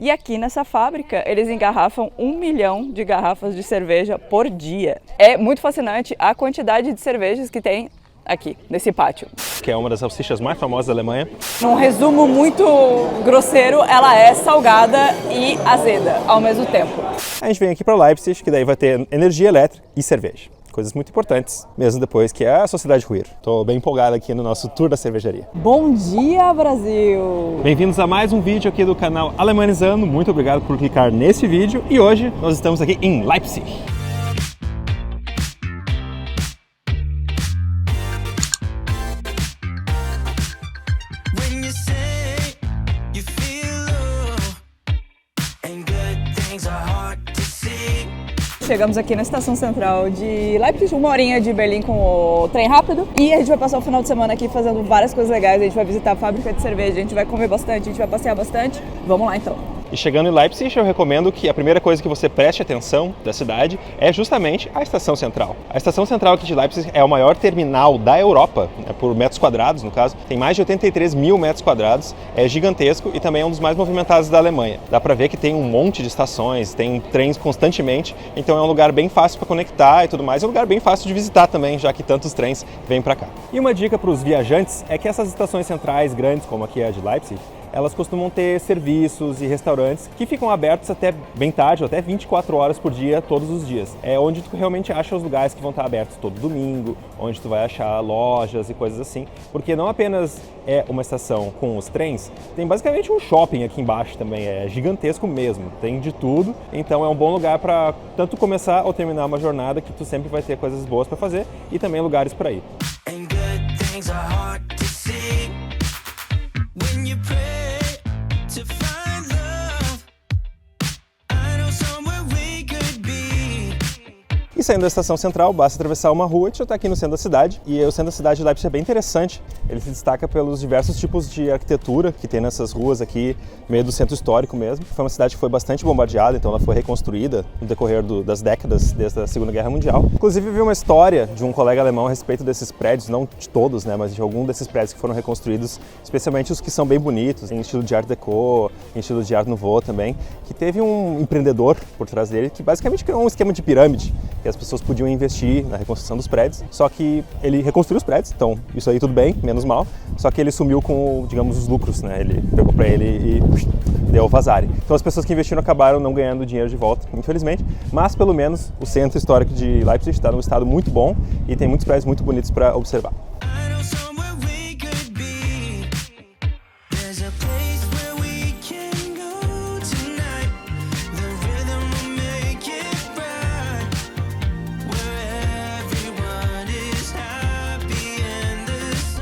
E aqui nessa fábrica, eles engarrafam 1 milhão de garrafas de cerveja por dia. É muito fascinante a quantidade de cervejas que tem aqui, nesse pátio. Que é uma das salsichas mais famosas da Alemanha. Num resumo muito grosseiro, ela é salgada e azeda ao mesmo tempo. A gente vem aqui para Leipzig, que daí vai ter energia elétrica e cerveja. Coisas muito importantes, mesmo depois que a sociedade ruir. Estou bem empolgado aqui no nosso tour da cervejaria. Bom dia, Brasil! Bem-vindos a mais um vídeo aqui do canal Alemanizando. Muito obrigado por clicar nesse vídeo. E hoje nós estamos aqui em Leipzig. Chegamos aqui na estação central de Leipzig, 1 horinha de Berlim com o trem rápido. E a gente vai passar o final de semana aqui fazendo várias coisas legais. A gente vai visitar a fábrica de cerveja, a gente vai comer bastante, a gente vai passear bastante. Vamos lá então. E chegando em Leipzig, eu recomendo que a primeira coisa que você preste atenção da cidade é justamente a estação central. A estação central aqui de Leipzig é o maior terminal da Europa, por metros quadrados no caso. Tem mais de 83 mil metros quadrados, é gigantesco e também é um dos mais movimentados da Alemanha. Dá pra ver que tem um monte de estações, tem trens constantemente, então é um lugar bem fácil para conectar e tudo mais. É um lugar bem fácil de visitar também, já que tantos trens vêm para cá. E uma dica para os viajantes é que essas estações centrais grandes, como aqui a de Leipzig, elas costumam ter serviços e restaurantes que ficam abertos até bem tarde, ou até 24 horas por dia, todos os dias. É onde tu realmente acha os lugares que vão estar abertos todo domingo, onde tu vai achar lojas e coisas assim. Porque não apenas é uma estação com os trens, tem basicamente um shopping aqui embaixo também, é gigantesco mesmo, tem de tudo. Então é um bom lugar para tanto começar ou terminar uma jornada que tu sempre vai ter coisas boas para fazer e também lugares para ir. E saindo da estação central, basta atravessar uma rua e já está aqui no centro da cidade. E o centro da cidade de Leipzig é bem interessante. Ele se destaca pelos diversos tipos de arquitetura que tem nessas ruas aqui, meio do centro histórico mesmo. Foi uma cidade que foi bastante bombardeada, então ela foi reconstruída no decorrer das décadas, desde a Segunda Guerra Mundial. Inclusive, eu vi uma história de um colega alemão a respeito desses prédios, não de todos, né, mas de algum desses prédios que foram reconstruídos, especialmente os que são bem bonitos, em estilo de Art Deco, em estilo de Art Nouveau também, que teve um empreendedor por trás dele que basicamente criou um esquema de pirâmide, que as pessoas podiam investir na reconstrução dos prédios, só que ele reconstruiu os prédios, então isso aí tudo bem, menos mal, só que ele sumiu com, digamos, os lucros, né? Ele pegou para ele e deu vazare. Então as pessoas que investiram acabaram não ganhando dinheiro de volta, infelizmente, mas pelo menos o centro histórico de Leipzig está num estado muito bom e tem muitos prédios muito bonitos para observar.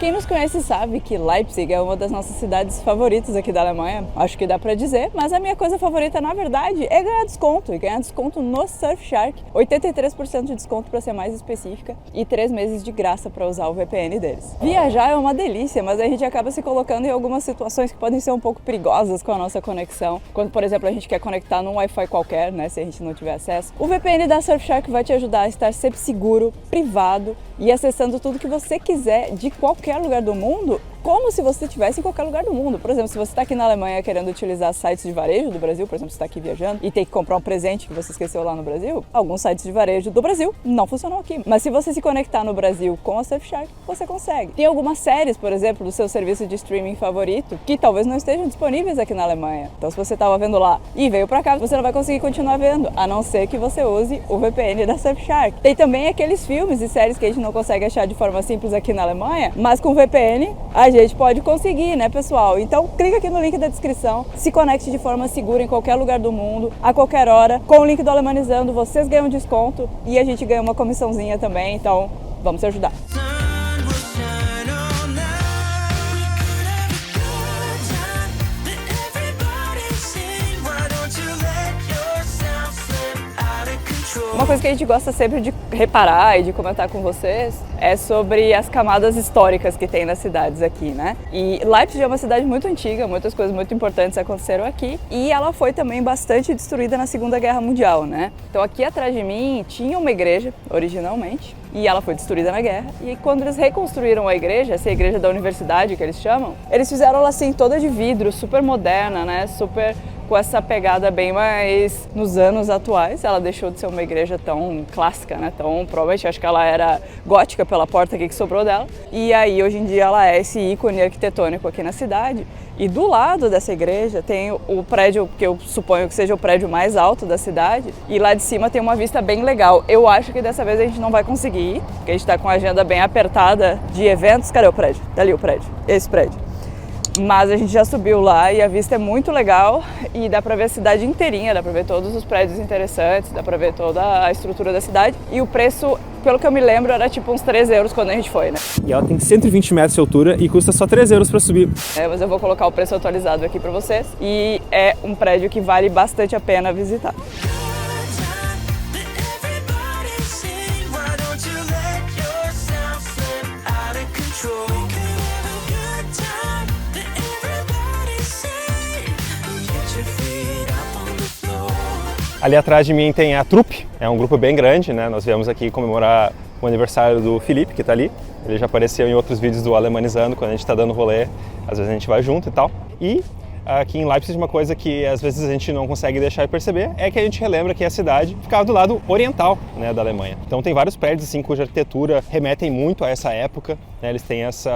Quem nos conhece sabe que Leipzig é uma das nossas cidades favoritas aqui da Alemanha, acho que dá pra dizer, mas a minha coisa favorita na verdade é ganhar desconto, e ganhar desconto no Surfshark, 83% de desconto para ser mais específica e 3 meses de graça para usar o VPN deles. Viajar é uma delícia, mas a gente acaba se colocando em algumas situações que podem ser um pouco perigosas com a nossa conexão, quando por exemplo a gente quer conectar num Wi-Fi qualquer, né, se a gente não tiver acesso. O VPN da Surfshark vai te ajudar a estar sempre seguro, privado e acessando tudo que você quiser de qualquer lugar do mundo, como se você estivesse em qualquer lugar do mundo. Por exemplo, se você está aqui na Alemanha querendo utilizar sites de varejo do Brasil, por exemplo, você está aqui viajando e tem que comprar um presente que você esqueceu lá no Brasil, alguns sites de varejo do Brasil não funcionam aqui. Mas se você se conectar no Brasil com a Surfshark, você consegue. Tem algumas séries, por exemplo, do seu serviço de streaming favorito, que talvez não estejam disponíveis aqui na Alemanha. Então, se você estava vendo lá e veio para cá, você não vai conseguir continuar vendo, a não ser que você use o VPN da Surfshark. Tem também aqueles filmes e séries que a gente não consegue achar de forma simples aqui na Alemanha, mas com VPN a gente pode conseguir, né, pessoal? Então clica aqui no link da descrição, se conecte de forma segura em qualquer lugar do mundo, a qualquer hora. Com o link do Alemanizando, vocês ganham desconto e a gente ganha uma comissãozinha também, então vamos se ajudar. Uma coisa que a gente gosta sempre de reparar e de comentar com vocês é sobre as camadas históricas que tem nas cidades aqui, né? E Leipzig é uma cidade muito antiga, muitas coisas muito importantes aconteceram aqui e ela foi também bastante destruída na Segunda Guerra Mundial, né? Então aqui atrás de mim tinha uma igreja, originalmente, e ela foi destruída na guerra. E quando eles reconstruíram a igreja, essa igreja da universidade que eles chamam, eles fizeram ela assim toda de vidro, super moderna, né? Super com essa pegada bem mais nos anos atuais. Ela deixou de ser uma igreja tão clássica, né? Tão, provavelmente, acho que ela era gótica pela porta aqui que sobrou dela. E aí, hoje em dia, ela é esse ícone arquitetônico aqui na cidade. E do lado dessa igreja tem o prédio que eu suponho que seja o prédio mais alto da cidade. E lá de cima tem uma vista bem legal. Eu acho que dessa vez a gente não vai conseguir ir, porque a gente está com a agenda bem apertada de eventos. Cadê o prédio? Dali o prédio. Esse prédio. Mas a gente já subiu lá e a vista é muito legal e dá pra ver a cidade inteirinha, dá pra ver todos os prédios interessantes, dá pra ver toda a estrutura da cidade. E o preço, pelo que eu me lembro, era tipo uns 3 euros quando a gente foi, né? E ela tem 120 metros de altura e custa só 3 euros pra subir. Mas eu vou colocar o preço atualizado aqui pra vocês. E é um prédio que vale bastante a pena visitar. Ali atrás de mim tem a Trupe, é um grupo bem grande, né? Nós viemos aqui comemorar o aniversário do Felipe, que está ali. Ele já apareceu em outros vídeos do Alemanizando, quando a gente está dando rolê, às vezes a gente vai junto e tal. E aqui em Leipzig, uma coisa que às vezes a gente não consegue deixar de perceber é que a gente relembra que a cidade ficava do lado oriental, né, da Alemanha. Então tem vários prédios assim, cuja arquitetura remetem muito a essa época, né? Eles têm esse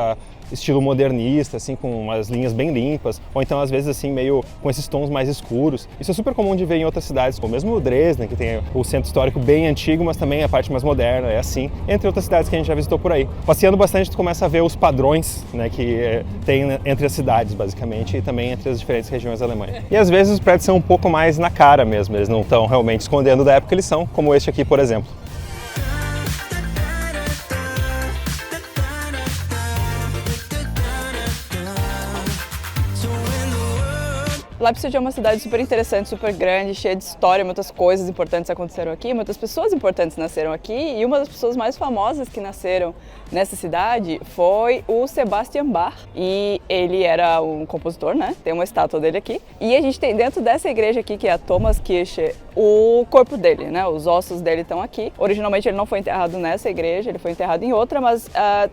estilo modernista, assim, com umas linhas bem limpas, ou então às vezes assim meio com esses tons mais escuros. Isso é super comum de ver em outras cidades, como mesmo Dresden, que tem o centro histórico bem antigo, mas também a parte mais moderna, é assim, entre outras cidades que a gente já visitou por aí. Passeando bastante, tu começa a ver os padrões, né, que tem entre as cidades, basicamente, e também entre as diferentes regiões da Alemanha. E às vezes os prédios são um pouco mais na cara mesmo, eles não estão realmente escondendo da época que eles são, como este aqui, por exemplo. Leipzig é uma cidade super interessante, super grande, cheia de história, muitas coisas importantes aconteceram aqui, muitas pessoas importantes nasceram aqui e uma das pessoas mais famosas que nasceram nessa cidade foi o Sebastian Bach e ele era um compositor, né? Tem uma estátua dele aqui e a gente tem dentro dessa igreja aqui, que é a Thomaskirche, o corpo dele, né? Os ossos dele estão aqui. Originalmente ele não foi enterrado nessa igreja, ele foi enterrado em outra, mas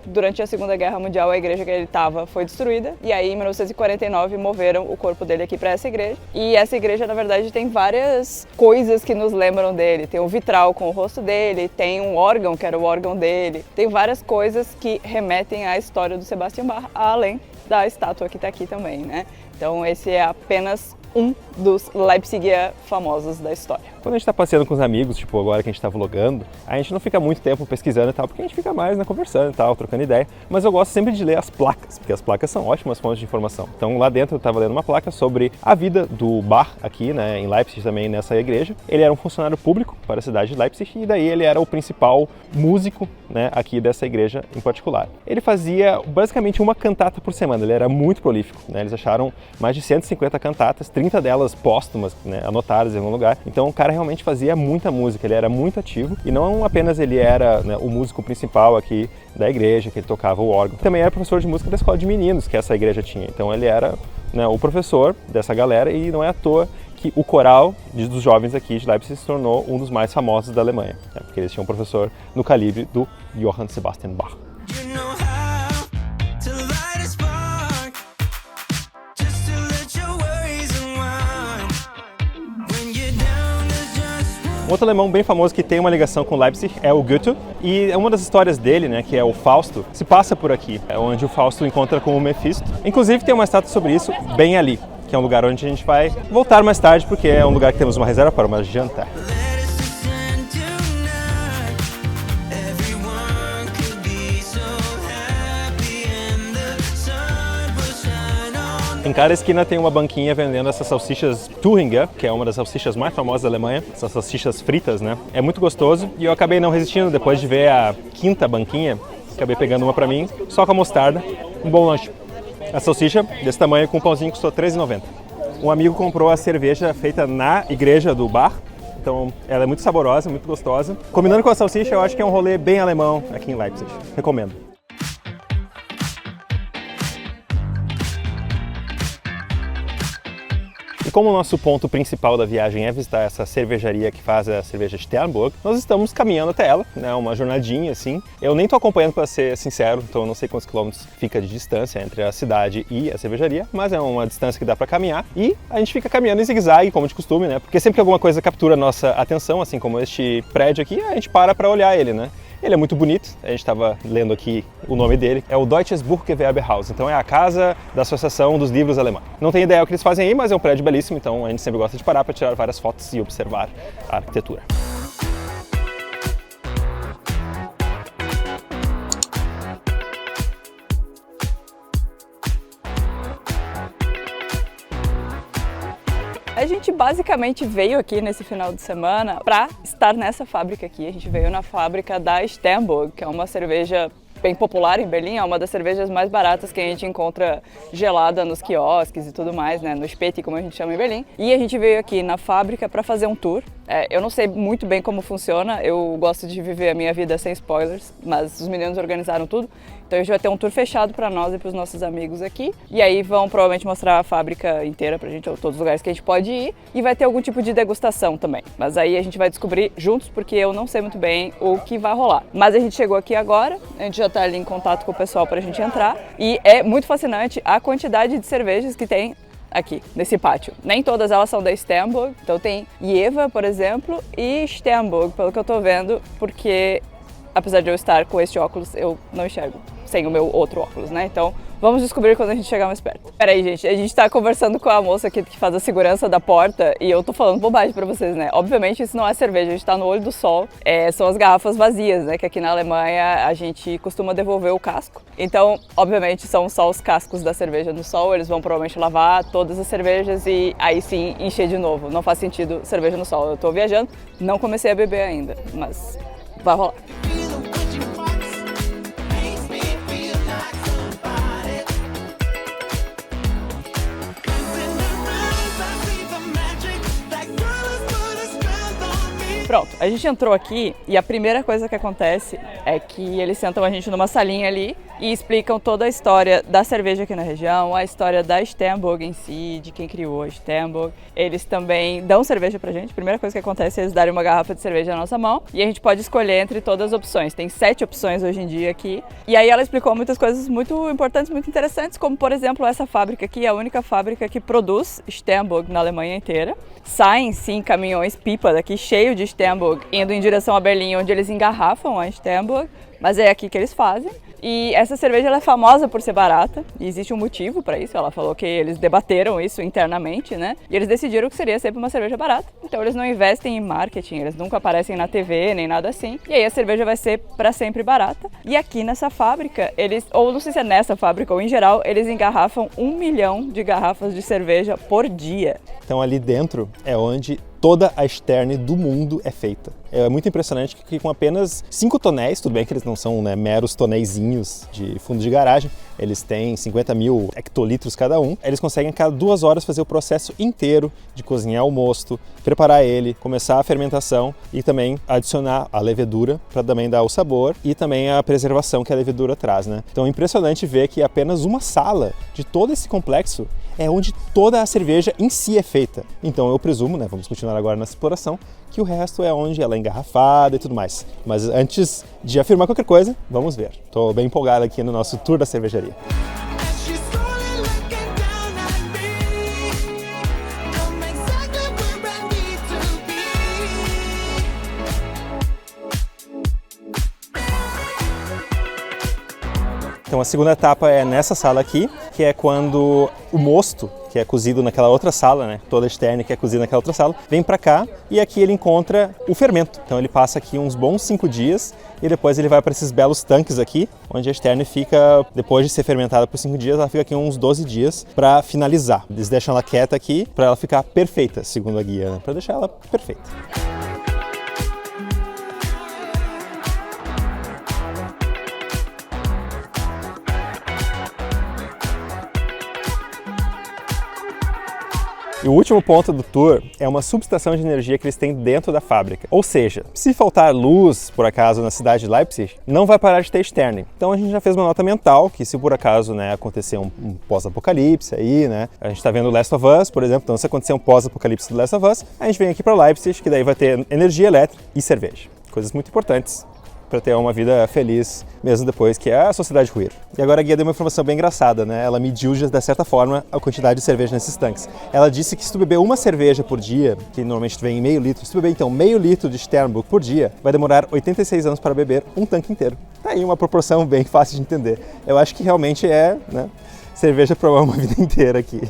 durante a Segunda Guerra Mundial a igreja que ele estava foi destruída e aí em 1949 moveram o corpo dele aqui para essa igreja. E essa igreja, na verdade, tem várias coisas que nos lembram dele. Tem um vitral com o rosto dele, tem um órgão que era o órgão dele, tem várias coisas que remetem à história do Sebastian Bach, além da estátua que está aqui também, né? Então esse é apenas um dos Leipziger famosos da história. Quando a gente está passeando com os amigos, tipo agora que a gente está vlogando, a gente não fica muito tempo pesquisando e tal, porque a gente fica mais conversando e tal, trocando ideia. Mas eu gosto sempre de ler as placas, porque as placas são ótimas fontes de informação. Então lá dentro eu estava lendo uma placa sobre a vida do Bach aqui, né, em Leipzig também, nessa igreja. Ele era um funcionário público para a cidade de Leipzig e daí ele era o principal músico, né, aqui dessa igreja em particular. Ele fazia basicamente uma cantata por semana, ele era muito prolífico, né? Eles acharam mais de 150 cantatas, 30 delas póstumas, né, anotadas em algum lugar. Então o cara realmente fazia muita música, ele era muito ativo e não apenas ele era, né, o músico principal aqui da igreja, que ele tocava o órgão, também era professor de música da escola de meninos que essa igreja tinha. Então ele era, né, o professor dessa galera e não é à toa que o coral dos jovens aqui de Leipzig se tornou um dos mais famosos da Alemanha, né, porque eles tinham um professor no calibre do Johann Sebastian Bach. Um outro alemão bem famoso que tem uma ligação com Leipzig é o Goethe, e uma das histórias dele, né, que é o Fausto, se passa por aqui, é onde o Fausto encontra com o Mephisto. Inclusive tem uma estátua sobre isso bem ali, que é um lugar onde a gente vai voltar mais tarde, porque é um lugar que temos uma reserva para uma janta. Em cada esquina tem uma banquinha vendendo essas salsichas Thüringer, que é uma das salsichas mais famosas da Alemanha, essas salsichas fritas, né? É muito gostoso e eu acabei não resistindo, depois de ver a quinta banquinha, acabei pegando uma pra mim, só com a mostarda, um bom lanche. A salsicha desse tamanho com um pãozinho custou R$ 3,90. Um amigo comprou a cerveja feita na igreja do Bach, então ela é muito saborosa, muito gostosa. Combinando com a salsicha, eu acho que é um rolê bem alemão aqui em Leipzig. Recomendo. como o nosso ponto principal da viagem é visitar essa cervejaria que faz a cerveja Sternburg, nós estamos caminhando até ela, né, uma jornadinha assim. Eu nem tô acompanhando para ser sincero, então eu não sei quantos quilômetros fica de distância entre a cidade e a cervejaria, mas é uma distância que dá para caminhar e a gente fica caminhando em zigue-zague, como de costume, né? Porque sempre que alguma coisa captura a nossa atenção, assim como este prédio aqui, a gente para olhar ele, né? Ele é muito bonito, a gente estava lendo aqui o nome dele, é o Deutsches Buchgewerbehaus, então é a casa da Associação dos Livros Alemã. Não tenho ideia o que eles fazem aí, mas é um prédio belíssimo, então a gente sempre gosta de parar para tirar várias fotos e observar a arquitetura. A gente basicamente veio aqui nesse final de semana para estar nessa fábrica aqui. A gente veio na fábrica da Sternburg, que é uma cerveja bem popular em Berlim, é uma das cervejas mais baratas que a gente encontra gelada nos quiosques e tudo mais, né, no Späti, como a gente chama em Berlim. E a gente veio aqui na fábrica para fazer um tour. Eu não sei muito bem como funciona, eu gosto de viver a minha vida sem spoilers, mas os meninos organizaram tudo. Então a gente vai ter um tour fechado para nós e para os nossos amigos aqui. E aí vão provavelmente mostrar a fábrica inteira pra gente, ou todos os lugares que a gente pode ir. E vai ter algum tipo de degustação também. Mas aí a gente vai descobrir juntos, porque eu não sei muito bem o que vai rolar. Mas a gente chegou aqui agora, a gente já tá ali em contato com o pessoal pra gente entrar. E é muito fascinante a quantidade de cervejas que tem aqui, nesse pátio. Nem todas elas são da Sternburg. Então tem Jever, por exemplo, e Sternburg, pelo que eu tô vendo, porque apesar de eu estar com este óculos, eu não enxergo sem o meu outro óculos, né? Então, vamos descobrir quando a gente chegar mais perto. Peraí, gente, a gente tá conversando com a moça aqui que faz a segurança da porta e eu tô falando bobagem pra vocês, né? Obviamente isso não é cerveja, a gente tá no olho do sol, são as garrafas vazias, né? Que aqui na Alemanha a gente costuma devolver o casco. Então, obviamente são só os cascos da cerveja no sol, eles vão provavelmente lavar todas as cervejas e aí sim encher de novo. Não faz sentido cerveja no sol. Eu tô viajando, não comecei a beber ainda, mas vai rolar. Pronto, a gente entrou aqui e a primeira coisa que acontece é que eles sentam a gente numa salinha ali e explicam toda a história da cerveja aqui na região, a história da Sternburg em si, de quem criou a Sternburg. Eles também dão cerveja pra gente. A primeira coisa que acontece é eles darem uma garrafa de cerveja na nossa mão e a gente pode escolher entre todas as opções. Tem 7 opções hoje em dia aqui. E aí ela explicou muitas coisas muito importantes, muito interessantes, como por exemplo essa fábrica aqui é a única fábrica que produz Sternburg na Alemanha inteira. Saem sim caminhões-pipa daqui cheio de Sternburg indo em direção a Berlim, onde eles engarrafam a Sternburg, mas é aqui que eles fazem. E essa cerveja ela é famosa por ser barata, e existe um motivo para isso. Ela falou que eles debateram isso internamente, né? E eles decidiram que seria sempre uma cerveja barata. Então eles não investem em marketing, eles nunca aparecem na TV, nem nada assim. E aí a cerveja vai ser para sempre barata. E aqui nessa fábrica, eles, ou não sei se é nessa fábrica ou em geral, eles engarrafam 1 milhão de garrafas de cerveja por dia. Então ali dentro é onde toda a Stern do mundo é feita. É muito impressionante que com apenas 5 tonéis, tudo bem que eles não são, né, meros tonéisinhos de fundo de garagem, eles têm 50 mil hectolitros cada um, eles conseguem a cada 2 horas fazer o processo inteiro de cozinhar o mosto, preparar ele, começar a fermentação e também adicionar a levedura para também dar o sabor e também a preservação que a levedura traz, né? Então é impressionante ver que apenas uma sala de todo esse complexo é onde toda a cerveja em si é feita. Então eu presumo, né, vamos continuar agora nessa exploração, que o resto é onde ela é engarrafada e tudo mais. Mas antes de afirmar qualquer coisa, vamos ver. Estou bem empolgado aqui no nosso tour da cervejaria. Então a segunda etapa é nessa sala aqui, que é quando o mosto, que é cozido naquela outra sala, né, toda a Stern que é cozida naquela outra sala, vem para cá e aqui ele encontra o fermento. Então ele passa aqui uns bons 5 dias e depois ele vai para esses belos tanques aqui, onde a Stern fica, depois de ser fermentada por 5 dias, ela fica aqui uns 12 dias para finalizar. Eles deixam ela quieta aqui para ela ficar perfeita, segundo a guia, né, para deixar ela perfeita. E o último ponto do tour é uma subestação de energia que eles têm dentro da fábrica. Ou seja, se faltar luz, por acaso, na cidade de Leipzig, não vai parar de ter Stern. Então a gente já fez uma nota mental que se por acaso, né, acontecer um pós-apocalipse aí, né, a gente tá vendo Last of Us, por exemplo, então se acontecer um pós-apocalipse do Last of Us, a gente vem aqui para Leipzig, que daí vai ter energia elétrica e cerveja. Coisas muito importantes para ter uma vida feliz, mesmo depois que a sociedade ruir. E agora a guia deu uma informação bem engraçada, né? Ela mediu, de certa forma, a quantidade de cerveja nesses tanques. Ela disse que se tu beber uma cerveja por dia, que normalmente tu vem em meio litro, se tu beber então meio litro de Sternburg por dia, vai demorar 86 anos para beber um tanque inteiro. Tá aí uma proporção bem fácil de entender. Eu acho que realmente é, né, cerveja para uma vida inteira aqui.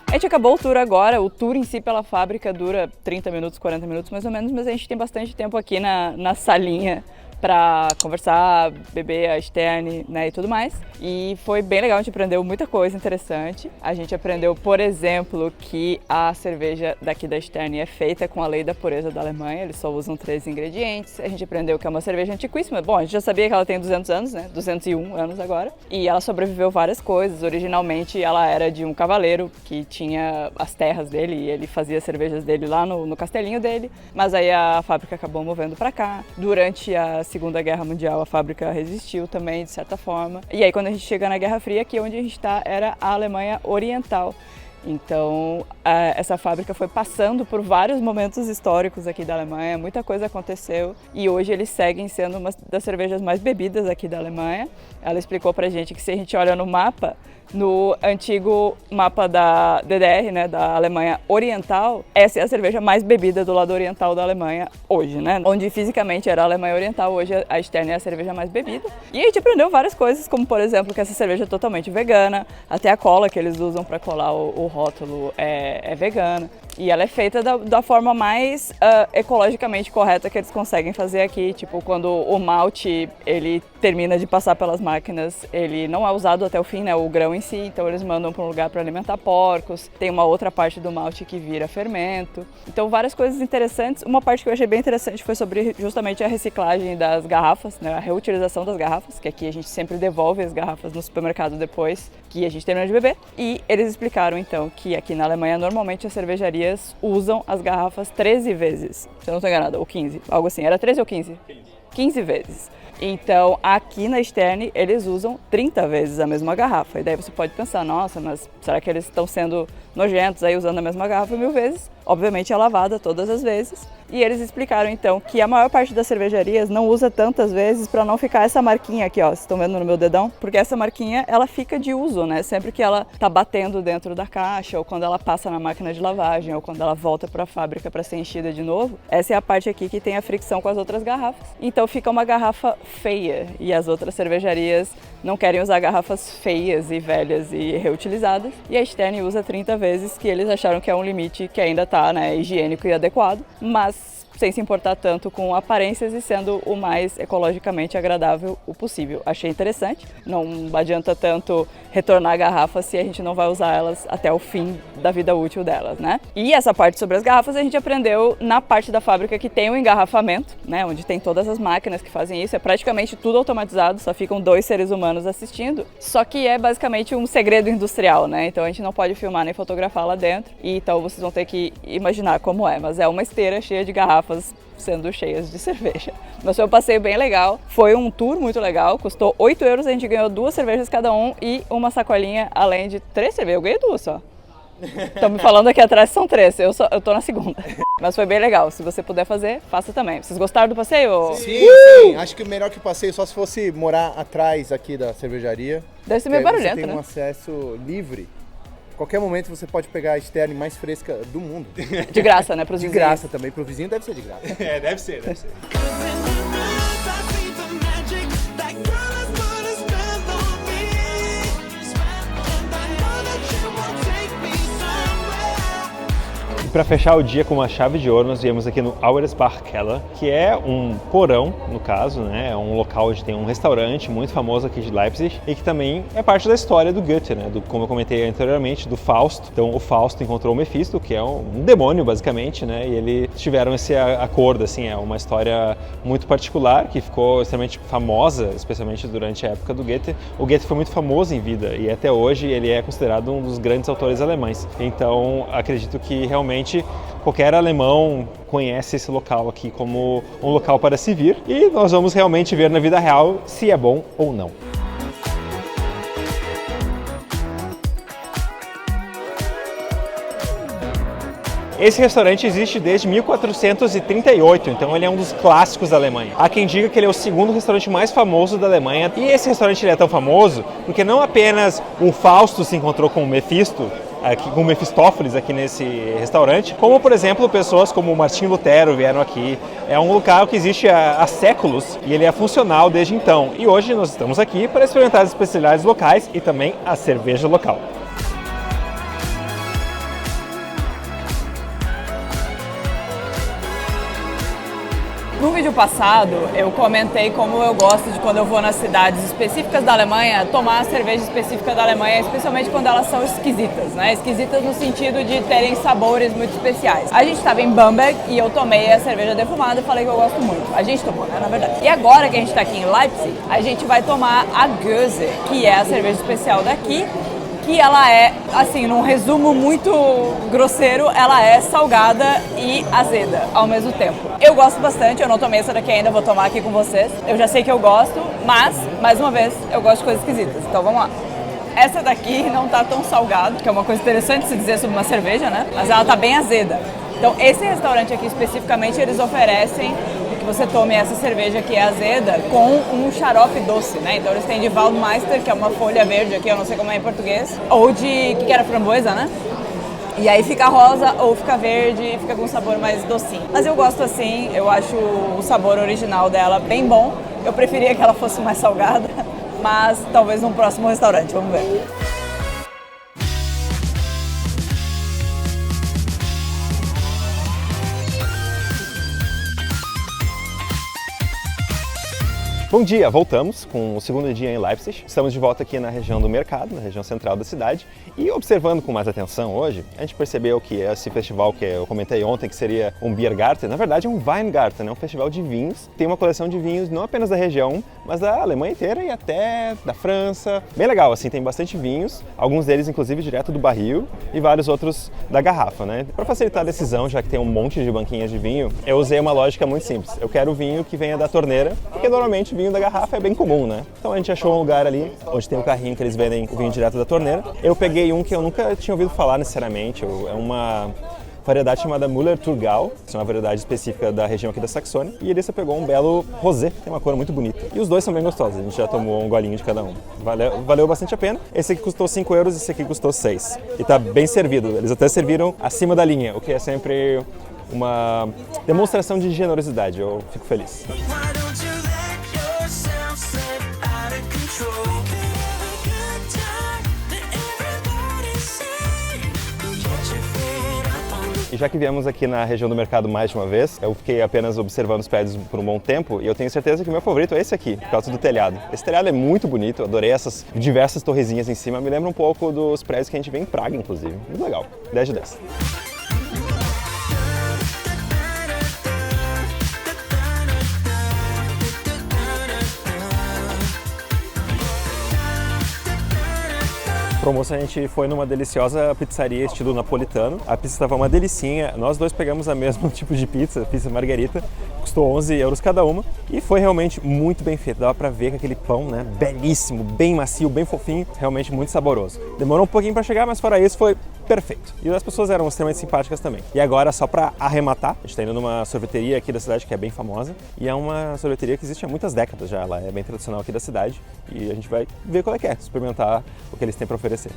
A gente acabou o tour agora, o tour em si pela fábrica dura 30 minutos, 40 minutos mais ou menos, mas a gente tem bastante tempo aqui na salinha para conversar, beber a Stern, né, e tudo mais. E foi bem legal, a gente aprendeu muita coisa interessante. A gente aprendeu, por exemplo, que a cerveja daqui da Stern é feita com a lei da pureza da Alemanha, eles só usam 3 ingredientes. A gente aprendeu que é uma cerveja antiquíssima. Bom, a gente já sabia que ela tem 200 anos, né, 201 anos agora. E ela sobreviveu várias coisas. Originalmente ela era de um cavaleiro que tinha as terras dele e ele fazia as cervejas dele lá no castelinho dele. Mas aí a fábrica acabou movendo para cá. Durante a Segunda Guerra Mundial a fábrica resistiu também, de certa forma. E aí quando a gente chega na Guerra Fria, aqui onde a gente está era a Alemanha Oriental. Então essa fábrica foi passando por vários momentos históricos aqui da Alemanha, muita coisa aconteceu e hoje eles seguem sendo uma das cervejas mais bebidas aqui da Alemanha. Ela explicou pra gente que se a gente olha no mapa, no antigo mapa da DDR, né, da Alemanha Oriental, essa é a cerveja mais bebida do lado oriental da Alemanha hoje, né? Onde fisicamente era a Alemanha Oriental, hoje a Stern é a cerveja mais bebida. E a gente aprendeu várias coisas, como por exemplo que essa cerveja é totalmente vegana, até a cola que eles usam para colar o rótulo é vegana. E ela é feita da forma mais ecologicamente correta que eles conseguem fazer aqui. Tipo, quando o malte ele termina de passar pelas máquinas, ele não é usado até o fim, né, o grão em si. Então eles mandam para um lugar para alimentar porcos. Tem uma outra parte do malte que vira fermento. Então várias coisas interessantes. Uma parte que eu achei bem interessante foi sobre justamente a reciclagem das garrafas, né, a reutilização das garrafas, que aqui a gente sempre devolve as garrafas no supermercado depois que a gente termina de beber. E eles explicaram então que aqui na Alemanha normalmente as cervejarias usam as garrafas 13 vezes, se eu não estou enganada, ou 15, algo assim. Era 13 ou 15? 15 vezes. Então, aqui na Stern, eles usam 30 vezes a mesma garrafa. E daí você pode pensar, nossa, mas será que eles estão sendo nojentos aí usando a mesma garrafa 1000 vezes? Obviamente é lavada todas as vezes. E eles explicaram então que a maior parte das cervejarias não usa tantas vezes para não ficar essa marquinha aqui, ó, vocês estão vendo no meu dedão? Porque essa marquinha, ela fica de uso, né? Sempre que ela tá batendo dentro da caixa, ou quando ela passa na máquina de lavagem, ou quando ela volta para a fábrica para ser enchida de novo, essa é a parte aqui que tem a fricção com as outras garrafas. Então fica uma garrafa feia e as outras cervejarias não querem usar garrafas feias e velhas e reutilizadas. E a Stern usa 30 vezes, que eles acharam que é um limite que ainda tá, né, higiênico e adequado, mas sem se importar tanto com aparências e sendo o mais ecologicamente agradável o possível. Achei interessante, não adianta tanto retornar a garrafa se a gente não vai usar elas até o fim da vida útil delas, né? E essa parte sobre as garrafas a gente aprendeu na parte da fábrica que tem o engarrafamento, né? Onde tem todas as máquinas que fazem isso, é praticamente tudo automatizado, só ficam 2 seres humanos assistindo, só que é basicamente um segredo industrial, né? Então a gente não pode filmar nem fotografar lá dentro, e então vocês vão ter que imaginar como é, mas é uma esteira cheia de garrafas sendo cheias de cerveja. Mas foi um passeio bem legal, foi um tour muito legal, custou 8 euros, a gente ganhou 2 cervejas cada um e uma sacolinha, além de 3 cervejas, eu ganhei 2 só. Estão me falando aqui atrás que são 3, eu tô na segunda. Mas foi bem legal, se você puder fazer, faça também. Vocês gostaram do passeio? Sim, sim, acho que melhor que o passeio só se fosse morar atrás aqui da cervejaria. Deve ser meio barulhento, né? Você tem um né? acesso livre. Qualquer momento você pode pegar a Stern mais fresca do mundo. De graça, né, pros De vizinhos. graça também, pro vizinho deve ser de graça. É, deve ser. para fechar o dia com uma chave de ouro, nós viemos aqui no Auersbach-Keller, que é um porão, no caso, né? É um local onde tem um restaurante muito famoso aqui de Leipzig e que também é parte da história do Goethe, né? Como eu comentei anteriormente, do Fausto. Então o Fausto encontrou o Mefisto, que é um demônio basicamente, né? E eles tiveram esse acordo, assim, é uma história muito particular que ficou extremamente famosa, especialmente durante a época do Goethe. O Goethe foi muito famoso em vida e até hoje ele é considerado um dos grandes autores alemães. Então acredito que realmente qualquer alemão conhece esse local aqui como um local para se vir e nós vamos realmente ver na vida real se é bom ou não. Esse restaurante existe desde 1438, então ele é um dos clássicos da Alemanha. Há quem diga que ele é o segundo restaurante mais famoso da Alemanha. E esse restaurante ele é tão famoso porque não apenas o Fausto se encontrou com o Mefisto, com o Mefistófeles aqui nesse restaurante, como, por exemplo, pessoas como o Martinho Lutero vieram aqui. É um local que existe há séculos e ele é funcional desde então. E hoje nós estamos aqui para experimentar as especialidades locais e também a cerveja local. No vídeo passado, eu comentei como eu gosto de, quando eu vou nas cidades específicas da Alemanha, tomar a cerveja específica da Alemanha, especialmente quando elas são esquisitas, né? Esquisitas no sentido de terem sabores muito especiais. A gente estava em Bamberg e eu tomei a cerveja defumada e falei que eu gosto muito. A gente tomou, né? Na verdade. E agora que a gente está aqui em Leipzig, a gente vai tomar a Goese, que é a cerveja especial daqui, que ela é, assim, num resumo muito grosseiro, ela é salgada e azeda ao mesmo tempo. Eu gosto bastante, eu não tomei essa daqui ainda, vou tomar aqui com vocês. Eu já sei que eu gosto, mas, mais uma vez, eu gosto de coisas esquisitas. Então vamos lá. Essa daqui não tá tão salgada, que é uma coisa interessante se dizer sobre uma cerveja, né? Mas ela tá bem azeda. Então esse restaurante aqui especificamente, eles oferecem que você tome essa cerveja que é azeda com um xarope doce, né? Então eles têm de Waldmeister, que é uma folha verde aqui, eu não sei como é em português, ou de, que era framboesa, né? E aí fica rosa ou fica verde e fica com um sabor mais docinho. Mas eu gosto assim, eu acho o sabor original dela bem bom. Eu preferia que ela fosse mais salgada, mas talvez num próximo restaurante, vamos ver. Bom dia, voltamos com o segundo dia em Leipzig. Estamos de volta aqui na região do mercado, na região central da cidade. E observando com mais atenção hoje, a gente percebeu que esse festival que eu comentei ontem, que seria um Biergarten, na verdade é um Weingarten, é um festival de vinhos. Tem uma coleção de vinhos não apenas da região, mas da Alemanha inteira e até da França. Bem legal, assim, tem bastante vinhos, alguns deles inclusive direto do barril e vários outros da garrafa, né? Para facilitar a decisão, já que tem um monte de banquinhas de vinho, eu usei uma lógica muito simples. Eu quero vinho que venha da torneira, porque normalmente vinho da garrafa é bem comum, né? Então a gente achou um lugar ali onde tem um carrinho que eles vendem o vinho direto da torneira. Eu peguei um que eu nunca tinha ouvido falar necessariamente, é uma variedade chamada Müller-Thurgau, é uma variedade específica da região aqui da Saxônia, e ele pegou um belo rosé, tem uma cor muito bonita. E os dois são bem gostosos, a gente já tomou um golinho de cada um. Valeu bastante a pena. Esse aqui custou 5 euros e esse aqui custou 6. E tá bem servido, eles até serviram acima da linha, o que é sempre uma demonstração de generosidade, eu fico feliz. E já que viemos aqui na região do mercado mais de uma vez, eu fiquei apenas observando os prédios por um bom tempo e eu tenho certeza que o meu favorito é esse aqui, por causa do telhado. Esse telhado é muito bonito, eu adorei essas diversas torrezinhas em cima, me lembra um pouco dos prédios que a gente vê em Praga, inclusive. Muito legal, 10 de 10. Para o almoço a gente foi numa deliciosa pizzaria estilo napolitano. A pizza estava uma delicinha, nós dois pegamos a mesmo tipo de pizza margarita, custou 11 euros cada uma e foi realmente muito bem feito. Dava para ver que aquele pão, né, belíssimo, bem macio, bem fofinho, realmente muito saboroso. Demorou um pouquinho para chegar, mas fora isso foi perfeito. E as pessoas eram extremamente simpáticas também. E agora, só para arrematar, a gente está indo numa sorveteria aqui da cidade que é bem famosa e é uma sorveteria que existe há muitas décadas já, ela é bem tradicional aqui da cidade e a gente vai ver qual é que é, experimentar o que eles têm para oferecer.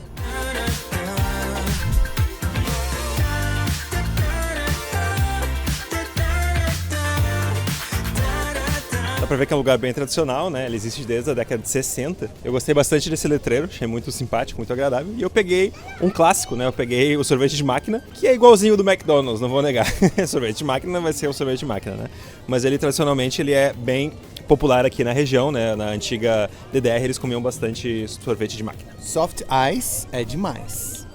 Dá pra ver que é um lugar bem tradicional, né? Ele existe desde a década de 60. Eu gostei bastante desse letreiro, achei muito simpático, muito agradável. E eu peguei um clássico, né? Eu peguei o sorvete de máquina, que é igualzinho do McDonald's, não vou negar. Sorvete de máquina vai ser o sorvete de máquina, né? Mas ele, tradicionalmente, ele é bem popular aqui na região, né? Na antiga DDR, eles comiam bastante sorvete de máquina. Soft Ice é demais.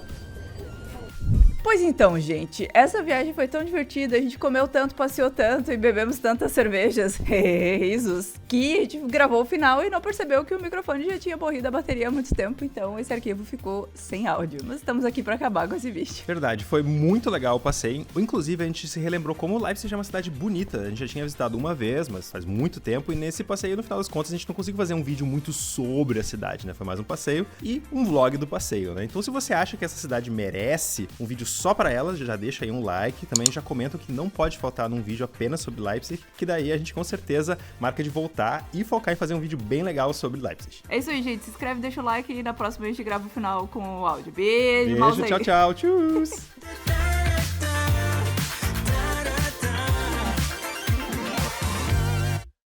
Pois então, gente, essa viagem foi tão divertida, a gente comeu tanto, passeou tanto e bebemos tantas cervejas, risos, que a gente gravou o final e não percebeu que o microfone já tinha morrido a bateria há muito tempo, então esse arquivo ficou sem áudio. Mas estamos aqui para acabar com esse bicho. Verdade, foi muito legal o passeio. Inclusive, a gente se relembrou como Leipzig é uma cidade bonita. A gente já tinha visitado uma vez, mas faz muito tempo. E nesse passeio, no final das contas, a gente não conseguiu fazer um vídeo muito sobre a cidade, né? Foi mais um passeio e um vlog do passeio, né? Então, se você acha que essa cidade merece um vídeo só para ela, já deixa aí um like. Também já comenta que não pode faltar num vídeo apenas sobre Leipzig, que daí a gente com certeza marca de voltar e focar em fazer um vídeo bem legal sobre Leipzig. É isso aí, gente. Se inscreve, deixa o like e na próxima a gente grava o final com o áudio. Beijo, Beijo, tchau, tchau. Tchau.